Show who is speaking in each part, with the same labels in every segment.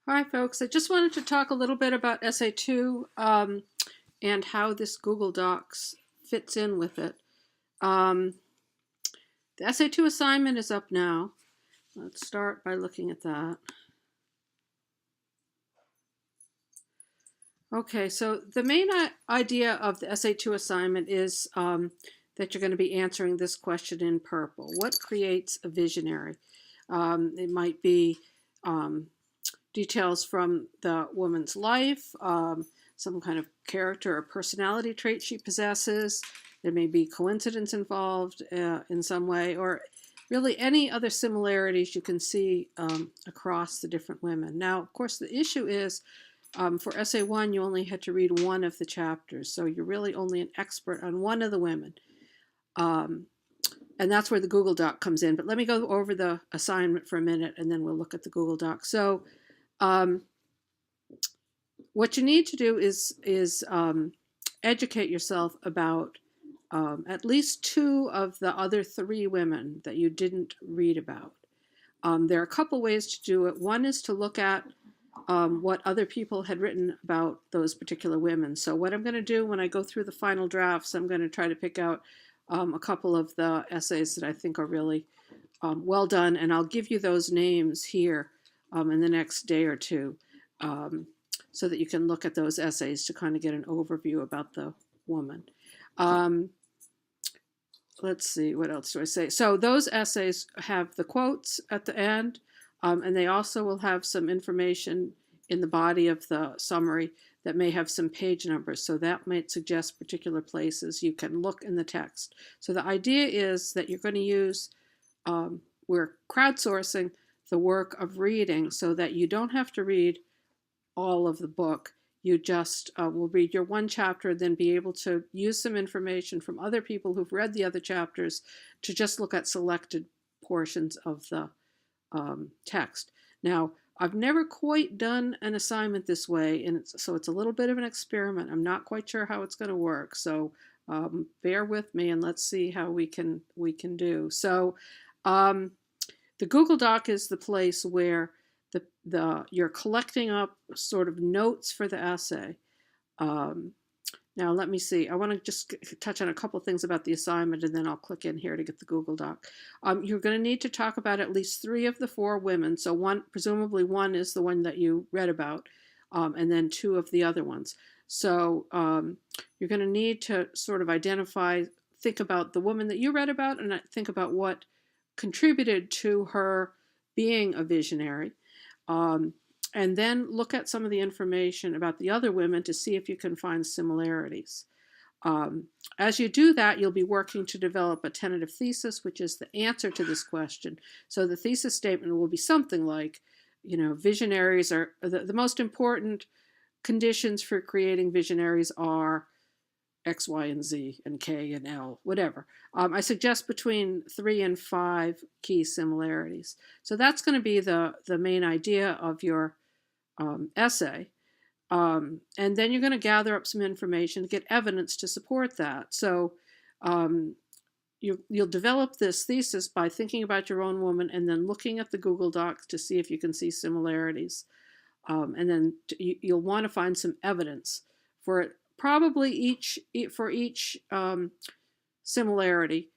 Speaker 1: Hi, folks. I just wanted to talk a little bit about Essay2 and how this Google Docs fits in with it. The Essay2 assignment is up now. Let's start by looking at that. Okay, so the main idea of the Essay2 assignment is that you're going to be answering this question in purple. What creates a visionary? It might be details from the woman's life, some kind of character or personality trait she possesses. There may be coincidence involved in some way, or really any other similarities you can see across the different women. Now, of course, the issue is for Essay 1, you only had to read one of the chapters, so you're really only an expert on one of the women. And that's where the Google Doc comes in. But let me go over the assignment for a minute, and then we'll look at the Google Doc. So what you need to do is educate yourself about at least two of the other three women that you didn't read about. There are a couple ways to do it. One is to look at what other people had written about those particular women. So what I'm going to do when I go through the final drafts, I'm going to try to pick out a couple of the essays that I think are really well done, and I'll give you those names here in the next day or two so that you can look at those essays to kind of get an overview about the woman. Let's see, what else do I say? So those essays have the quotes at the end, and they also will have some information in the body of the summary that may have some page numbers. So that might suggest particular places you can look in the text. So the idea is that you're going to use, we're crowdsourcing the work of reading so that you don't have to read all of the book. You just will read your one chapter, then be able to use some information from other people who've read the other chapters to just look at selected portions of the text. Now, I've never quite done an assignment this way, and so it's a little bit of an experiment. I'm not quite sure how it's going to work, so bear with me and let's see how we can do. So the Google Doc is the place where you're collecting up sort of notes for the essay. Now, let me see. I want to just touch on a couple things about the assignment, and then I'll click in here to get the Google Doc. You're going to need to talk about at least three of the four women. So presumably one is the one that you read about, and then two of the other ones. So you're going to need to sort of think about the woman that you read about, and think about what contributed to her being a visionary. And then look at some of the information about the other women to see if you can find similarities. As you do that, you'll be working to develop a tentative thesis, which is the answer to this question. So the thesis statement will be something like, visionaries are, the most important conditions for creating visionaries are X, Y, and Z, and K, and L, whatever. I suggest between 3 and 5 key similarities. So that's going to be the main idea of your essay. And then you're going to gather up some information to get evidence to support that. So you'll develop this thesis by thinking about your own woman and then looking at the Google Docs to see if you can see similarities. And then you'll want to find some evidence for it. Probably for each similarity,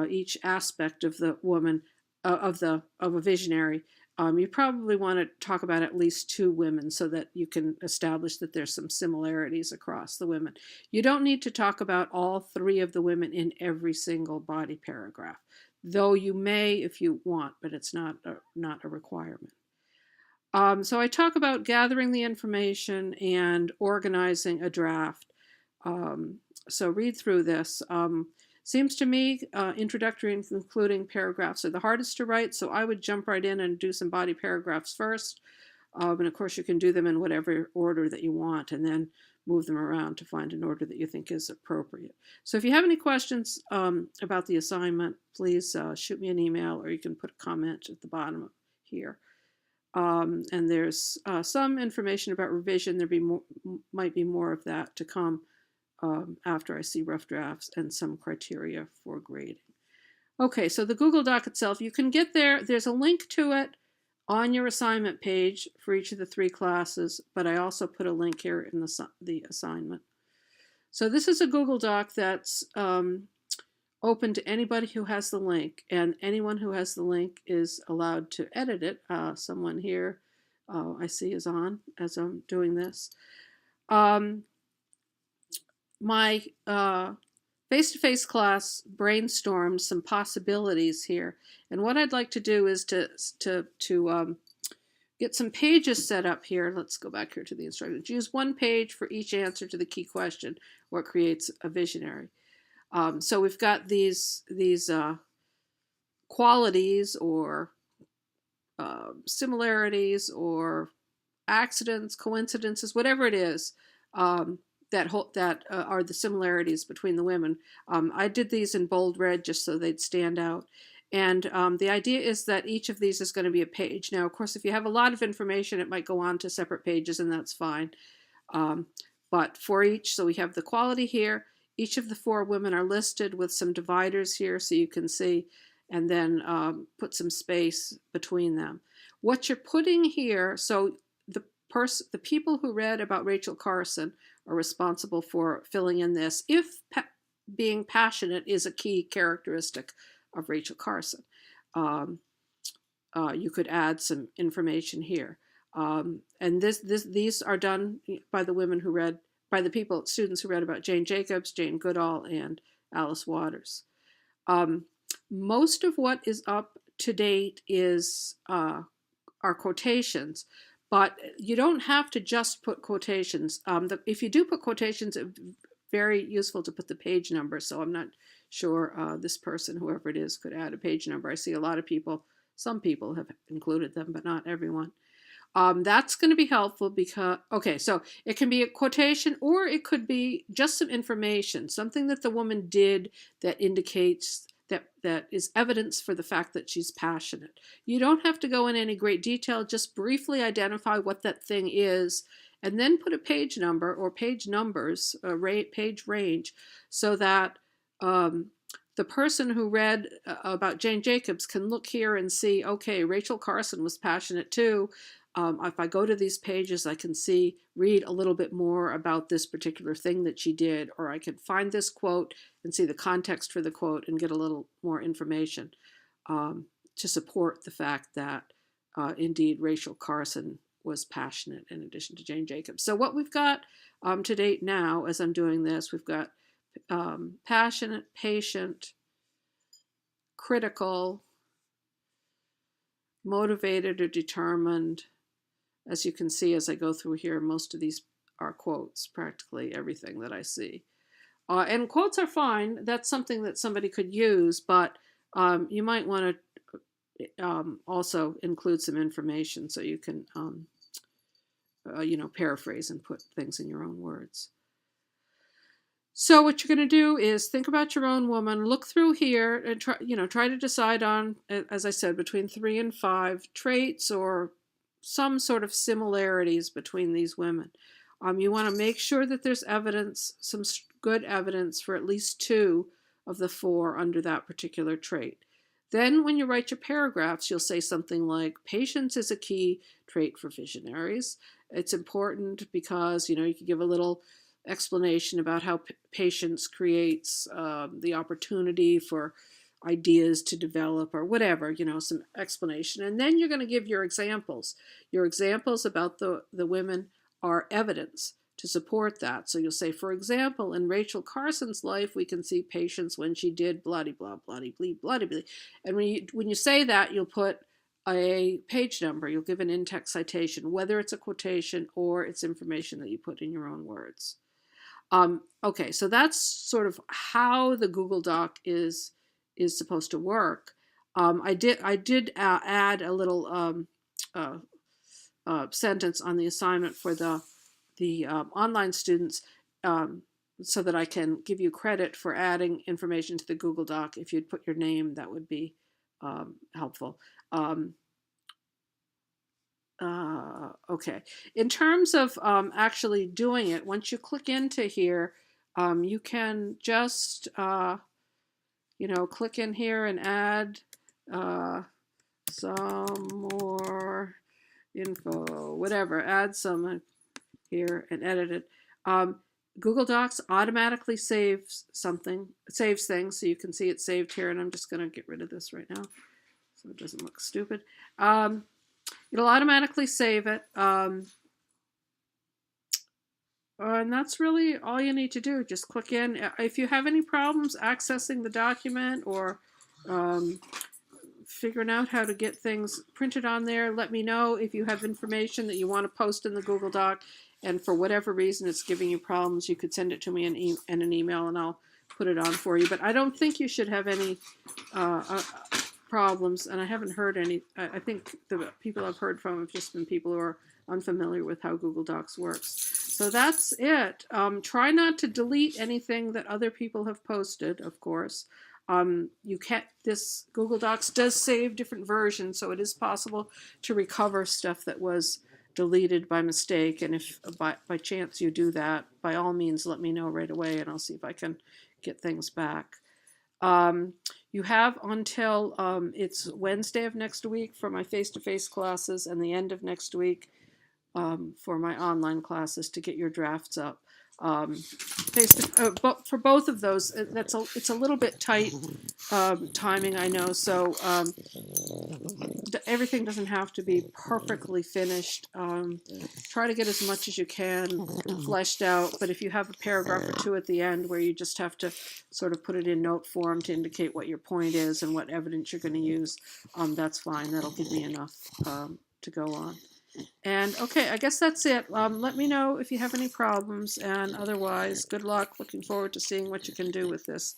Speaker 1: each aspect of the woman, of a visionary, you probably want to talk about at least two women so that you can establish that there's some similarities across the women. You don't need to talk about all three of the women in every single body paragraph, though you may if you want, but it's not a requirement. So I talk about gathering the information and organizing a draft. So read through this. Seems to me introductory and concluding paragraphs are the hardest to write, so I would jump right in and do some body paragraphs first. And of course you can do them in whatever order that you want and then move them around to find an order that you think is appropriate. So if you have any questions about the assignment, please shoot me an email, or you can put a comment at the bottom here. And there's some information about revision. Might be more of that to come after I see rough drafts and some criteria for grading. Okay, so the Google Doc itself, you can get there. There's a link to it on your assignment page for each of the 3 classes, but I also put a link here in the assignment. So this is a Google Doc that's open to anybody who has the link, and anyone who has the link is allowed to edit it. Someone here I see is on as I'm doing this. My face-to-face class brainstormed some possibilities here, and what I'd like to do is to get some pages set up here. Let's go back here to the instructions. Use 1 page for each answer to the key question, what creates a visionary. So we've got these qualities or similarities or accidents, coincidences, whatever it is, that are the similarities between the women. I did these in bold red just so they'd stand out. And the idea is that each of these is going to be a page. Now, of course, if you have a lot of information, it might go on to separate pages, and that's fine. But for each, so we have the quality here. Each of the 4 women are listed with some dividers here so you can see, and then put some space between them. What you're putting here, so the people who read about Rachel Carson are responsible for filling in this, if being passionate is a key characteristic of Rachel Carson. You could add some information here. And these are done by the women who read, by the students who read about Jane Jacobs, Jane Goodall, and Alice Waters. Most of what is up to date is are quotations, but you don't have to just put quotations. If you do put quotations, it's very useful to put the page number. So I'm not sure this person, whoever it is, could add a page number. I see a lot of people, some people have included them, but not everyone. That's going to be helpful because, okay, so it can be a quotation or it could be just some information, something that the woman did that indicates that is evidence for the fact that she's passionate. You don't have to go in any great detail, just briefly identify what that thing is, and then put a page number or page numbers, page range, so that the person who read about Jane Jacobs can look here and see, okay, Rachel Carson was passionate too. If I go to these pages, I can read a little bit more about this particular thing that she did, or I can find this quote and see the context for the quote and get a little more information to support the fact that indeed Rachel Carson was passionate in addition to Jane Jacobs. So what we've got to date now, as I'm doing this, we've got passionate, patient, critical, motivated or determined. As you can see, as I go through here, most of these are quotes, practically everything that I see. And quotes are fine. That's something that somebody could use, but you might want to also include some information so you can, paraphrase and put things in your own words. So what you're going to do is think about your own woman, look through here, and try to decide on, as I said, between 3 and 5 traits or some sort of similarities between these women. You want to make sure that there's evidence, some good evidence for at least 2 of the 4 under that particular trait. Then when you write your paragraphs, you'll say something like, patience is a key trait for visionaries. It's important because, you can give a little explanation about how patience creates the opportunity for ideas to develop or whatever, some explanation. And then you're going to give your examples. Your examples about the women are evidence to support that. So you'll say, for example, in Rachel Carson's life, we can see patience when she did bloody blah, bloody blee, bloody blee. And when you say that, you'll put a page number. You'll give an in-text citation, whether it's a quotation or it's information that you put in your own words. Okay, so that's sort of how the Google Doc is supposed to work. I did add a little sentence on the assignment for the online students so that I can give you credit for adding information to the Google Doc. If you'd put your name, that would be helpful. Okay, in terms of actually doing it, once you click into here, you can just click in here and add some more info, whatever, add some here and edit it. Google Docs automatically saves things, so you can see it saved here, and I'm just going to get rid of this right now so it doesn't look stupid. It'll automatically save it, and that's really all you need to do. Just click in. If you have any problems accessing the document or figuring out how to get things printed on there, let me know. If you have information that you want to post in the Google Doc and for whatever reason it's giving you problems, you could send it to me in an email and I'll put it on for you. But I don't think you should have any problems, and I haven't heard any. I think the people I've heard from have just been people who are unfamiliar with how Google Docs works. So that's it. Try not to delete anything that other people have posted, of course. You can't, this Google Docs does save different versions, so it is possible to recover stuff that was deleted by mistake, and if by chance you do that, by all means let me know right away and I'll see if I can get things back. You have until it's Wednesday of next week for my face-to-face classes and the end of next week for my online classes to get your drafts up. But for both of those, it's a little bit tight timing, I know. So everything doesn't have to be perfectly finished. Try to get as much as you can fleshed out. But if you have a paragraph or two at the end where you just have to sort of put it in note form to indicate what your point is and what evidence you're going to use, that's fine. That'll give me enough to go on. And okay, I guess that's it. Let me know if you have any problems, and otherwise, good luck. Looking forward to seeing what you can do with this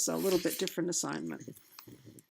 Speaker 1: little bit different assignment.